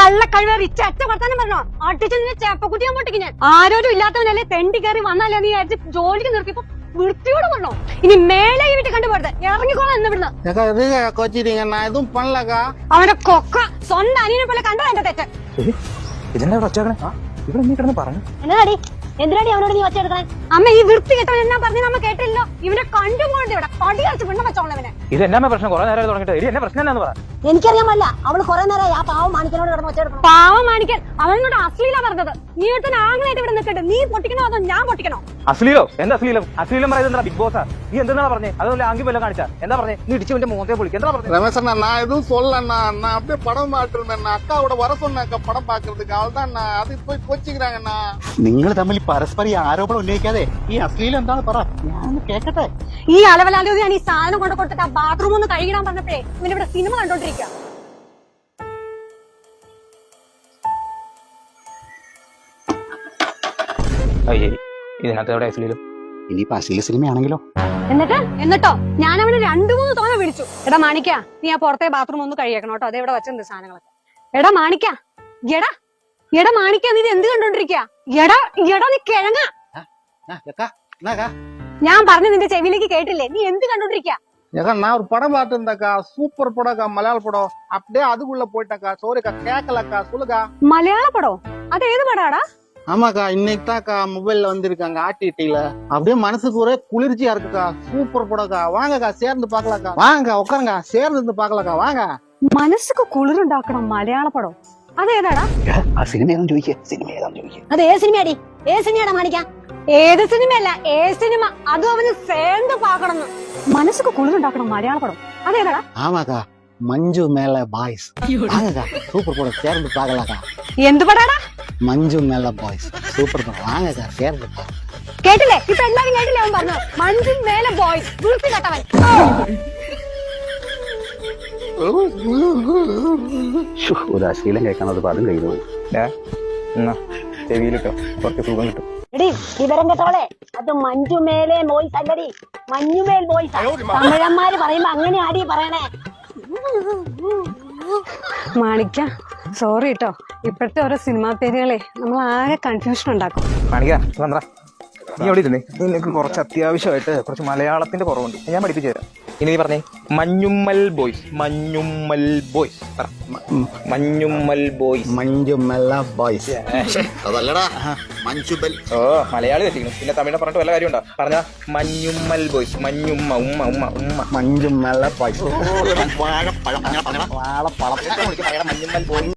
കള്ള കഴിവേറി ചെറ്റ വർത്താനം പറഞ്ഞോ അടിച്ചു നിന്നെ ചെപ്പക്കുട്ടി ഞാൻ പൊട്ടിക്ക് ഞാൻ. ആരോരും ഇല്ലാത്തവനല്ലേ തെണ്ടി കയറി വന്നാലേ നീ അടിച്ച് ജോലിക്ക് നിർത്തിയപ്പോ വൃത്തിയോട് പറഞ്ഞോ. ഇനി മേലെ ഈ വീട്ടിൽ കണ്ടുപോരുത്, ഇറങ്ങിക്കോളാം എന്ന് വിടുന്ന. അവന്റെ കൊക്ക സ്വന്തം അനിയനെ പോലെ കണ്ടോ എന്റെ തെറ്റ്. എന്നാടി എന്തിനാടി അവനോട് നീ ഒച്ചെടുക്കണേ? അമ്മ ഈ വൃത്തി കേട്ടവൻ എന്നാ പറഞ്ഞു നമ്മ കേട്ടില്ലോ. ഇവനെ കണ്ടുപോകരുത്, ഇവിടെ കടി കളിച്ച് പെണ്ണ വെച്ചോളവനെ. ഇത് എന്നാ പ്രശ്നം? കുറെ നേരം തുടങ്ങിട്ട് എന്നെ പ്രശ്നം എന്നാന്ന് പറ. എനിക്കറിയാമല്ല, അവള് കുറെ നേരമായി ആ പാവം മാണിക്കനോട് കിടന്ന് ഒച്ചെടുക്കണം. പാവം മാണിക്കൻ അവനോട് അശ്ലീല പറഞ്ഞത്. നീ എടുത്ത ആങ്ങളായിട്ട് ഇവിടെ നിൽക്കട്ടെ. നീ പൊട്ടിക്കണോ അതോ ഞാൻ പൊട്ടിക്കണോ? അശ്ലീലോ? എന്താ അശ്ലീലം? അശ്ലീലം പറയുന്നത് എന്താ? ബിഗ് ബോസാ? നീ എന്താ പറഞ്ഞേ? അതുപോലെ ആംഗ്യം വല്ല കാണിച്ചാ എന്താ പറഞ്ഞേ? നീ ഇടിച്ചവന്റെ മുഖത്തെ പൊളിക്ക് എന്താ പറഞ്ഞത്? ரமேஷண்ணா நான் எதுவும் சொல்லண்ணா, நான் அப்படியே படம் பார்த்துருந்தேன். அக்காவோட வர சொன்னாக்கா படம் பாக்குறதுக்கு, அவள்தான் அது போய் கோச்சிக்கிறாங்கண்ணா. നിങ്ങൾ തമ്മിൽ പരസ്പരം ആരോപണം ഉന്നയിക്കാതെ ഈ അശ്ലീലം എന്താണ് പറ, ഞാൻ കേക്കട്ടെ. ഈ അലവലാതെ ഞാൻ ഈ സാധനം കൊണ്ട് കൊടുത്തിട്ട് ആ ബാത്റൂം ഒന്ന് കഴുകിടാൻ പറഞ്ഞപ്പോഴേ ഇവനിവിടെ സിനിമ കണ്ടോണ്ടിരിക്കുക. ഇതിനകത്ത് എവിടെ അശ്ലീലം? ഇനിയിപ്പോ അശ്ലീല സിനിമയാണെങ്കിലോ? എന്നിട്ടോ ഞാൻ അവന് 2-3 തവണ വിളിച്ചു. എടാ മാണിക്ക, നീ ആ പുറത്തെ ബാത്റൂം ഒന്ന് കഴിയക്കണം കേട്ടോ, അതെവിടെ വെച്ചിട്ടുണ്ട് സാധനങ്ങളൊക്കെ. എടാ മാണിക്ക, എടാ മാണിക്ക, നീ എന്ത് കണ്ടോണ്ടിരിക്കുക? എടാ നീ കിഴങ്ങ. ഞാൻ പറഞ്ഞു നിന്റെ ചെവിയിലേക്ക് കേട്ടില്ലേ? നീ എന്ത് കണ്ടോണ്ടിരിക്കുക? நான் ஒரு படம் பார்த்துருந்தாக்கா, சூப்பர் படம்க்கா, மலையாள படம். அப்படியே அதுக்குள்ள போயிட்டாக்கா, சோரிக்கா கேட்கலக்கா, சொல்லுக்கா. മലയാള പടോ? അത് ഏത് പടാടാ? ஆமாக்கா, இன்னைக்கு தான்க்கா மொபைல்ல வந்திருக்காங்க ஆர்டிடில. அப்படியே மனசுக்கு ஒரே குளிர்ச்சியா இருக்குக்கா. சூப்பர் படம்க்கா, வாங்கக்கா சேர்ந்து பாக்கலாக்கா. வாங்க உட்காருங்க, சேர்ந்து பாக்கலாக்கா, வாங்க. മനസ്സൊക്കെ കുളിരുണ്ടാക്കണം മലയാള പടം. അതേതാടാ? ആ സിനിമ ഏതാന്ന് ചോദിക്കേ, സിനിമ ഏതാന്ന് ചോദിക്കേ. അത് ഏത് സിനിമയാടി? ഏത് സിനിമയാടാ മാണിക്ക? ഏത് സിനിമയല്ല, ഏത് സിനിമ? അതും അവന് சேர்ந்து പാക്കണം. മനസ്സൊക്കെ കുളിരുണ്ടാക്കണം മലയാള പടം. അതേതാടാ? ആമാക്കാ, മഞ്ജു മേല ബോയ്സ്. വാങ്ങക്കാ, സൂപ്പർ പടം, ചേർന്ന് പാക്കലാക്കാ. എന്ത് പടാടാ? മഞ്ജു മേല ബോയ്സ്, സൂപ്പർ പടം, വാങ്ങക്കാ, ചേർന്ന് പാ. കേട്ടില്ലേ? ഇപ്പൊ എല്ലാരും കേട്ടില്ലേ അവൻ പറഞ്ഞു? മഞ്ജു മേല ബോയ്സ്, വൃത്തി കെട്ടവൻ. ഒരു അശ്ലീലം കേൾക്കാനത് പദം കഴിയുന്നു. ചെവിയിലിട്ടോ, കുറച്ച് സുഖം കിട്ടും. എടി വിവരം കേട്ടോളെ, അത് മഞ്ജുമേലെ ബോയ്സ് അല്ലടി, മഞ്ഞുമേൽ ബോയ്സ്. തമിഴന്മാര് പറയുമ്പോ അങ്ങനെ ആടി പറയണേ. മാണിക്ക സോറി കേട്ടോ, ഇപ്പോഴത്തെ ഓരോ സിനിമാ പേരുകളെ നമ്മൾ ആകെ കൺഫ്യൂഷൻ ഉണ്ടാക്കും. മാണിക്ക വന്നടാ, നീ എവിടെ ഇരുന്നേ? നിനക്ക് കുറച്ച് അത്യാവശ്യമായിട്ട് കുറച്ച് മലയാളത്തിന്റെ കുറവുണ്ട്, ഞാൻ പഠിപ്പിച്ചു തരാം. ഇനി നീ പറഞ്ഞേ Manjummel boys. Manjummel boys, Manjummel boys. Manjumela boys അതല്ലടാ, മഞ്ജുബൽ. ഓ മലയാളി തെറ്റിക്കുന്നു, പിന്നെ തമിഴിനെ പറഞ്ഞിട്ട് വല്ല കാര്യമുണ്ടോ? പറഞ്ഞ മഞ്ഞുമ്മൽ ബോയ്സ്, മഞ്ഞുമ്മ ഉമ്മ ഉമ്മ ഉമ്മ. മഞ്ജുമേല ബോയ്സ്. വാഴപ്പഴം. വാഴപ്പഴം. മഞ്ഞുമ്മൽ ബോയ്സ്.